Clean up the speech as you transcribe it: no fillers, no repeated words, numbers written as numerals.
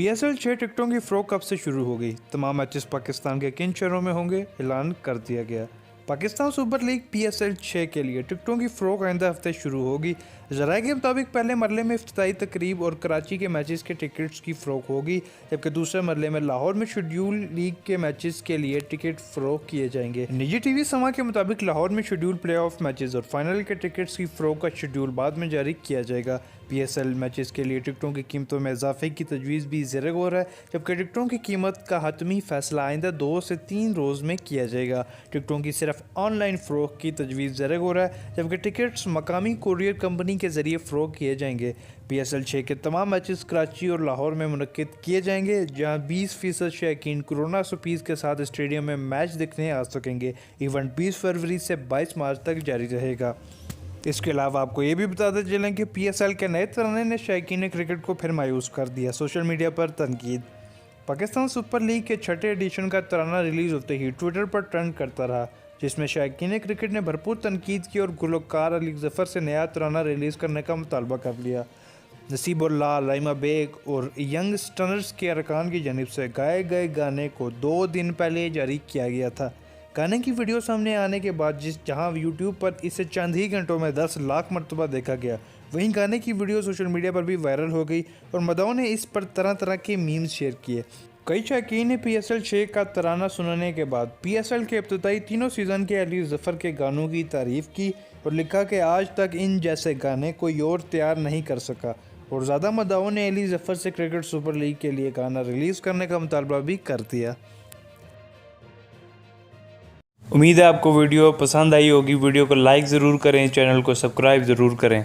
PSL 6 टिकटों की फ़रोख्त कब से शुरू हो गई? तमाम मैचेस पाकिस्तान के किन शहरों में होंगे? ऐलान कर दिया गया। पाकिस्तान सुपर लीग PSL 6 के लिए टिकटों की फ़रोख्त आइंदा हफ्ते शुरू होगी। ज़राए के मुताबिक पहले मरले में इफ्तिताई तकरीब और कराची के मैचेस के टिकट्स की फ़रोख्त होगी, जबकि दूसरे मरले में लाहौर में शेड्यूल लीग के मैचेस के लिए टिकट फ़रोख्त किए जाएंगे। निजी टीवी समा के मुताबिक लाहौर में शेड्यूल प्ले ऑफ मैचेस और फाइनल के टिकट्स की फ़रोख्त का शेड्यूल बाद में जारी किया जाएगा। PSL मैचेस के लिए टिकटों की कीमतों में इजाफे की तजवीज़ भी ज़ेर गौर है, जबकि टिकटों की कीमत का हतमी फैसला आइंदा 2 से 3 रोज़ में किया जाएगा। टिकटों की सिर्फ ऑनलाइन फ़रोख्त की तजवीज़ ज़ेर गौर है, जबकि टिकट्स मकामी कुरियर कंपनी के ज़रिए फ़रोख्त किए जाएंगे। PSL 6 के तमाम मैचेस कराची और लाहौर में मुनक्किद किए जाएंगे, जहां 20% शौकीन कोरोना सुपीज़ के साथ स्टेडियम में मैच देखने आ सकेंगे। इवेंट 20 फरवरी से 22 मार्च तक जारी रहेगा। इसके अलावा आपको ये भी बताते चलें कि PSL के नए तराने ने शौकीन क्रिकेट को फिर मायूस कर दिया। सोशल मीडिया पर तनकीद। पाकिस्तान सुपर लीग के छठे एडिशन का तराना रिलीज़ होते ही ट्विटर पर ट्रेंड करता रहा, जिसमें शौकीन क्रिकेट ने भरपूर तनकीद की और गुलकार अली जफ़र से नया तराना रिलीज़ करने का मुतालबा कर लिया। नसीबुल्लाह, लाइमा बेग और यंग स्टनर्स के अरकान की जानिब से गाए गए गाने को 2 दिन पहले जारी किया गया था। गाने की वीडियो सामने आने के बाद जहां यूट्यूब पर इसे चंद ही घंटों में 10 लाख मरतबा देखा गया, वहीं गाने की वीडियो सोशल मीडिया पर भी वायरल हो गई और मदाओं ने इस पर तरह तरह के मीम्स शेयर किए। कई शौकीन ने PSL 6 का तराना सुनने के बाद PSL के इब्तिदाई तीनों सीज़न के अली जफ़र के गानों की तारीफ़ की और लिखा कि आज तक इन जैसे गाने कोई और तैयार नहीं कर सका। और ज़्यादा मदाओं ने अली जफ़र से क्रिकेट सुपर लीग के लिए गाना रिलीज़ करने का मुतालबा भी कर दिया। उम्मीद है आपको वीडियो पसंद आई होगी। वीडियो को लाइक ज़रूर करें, चैनल को सब्सक्राइब ज़रूर करें।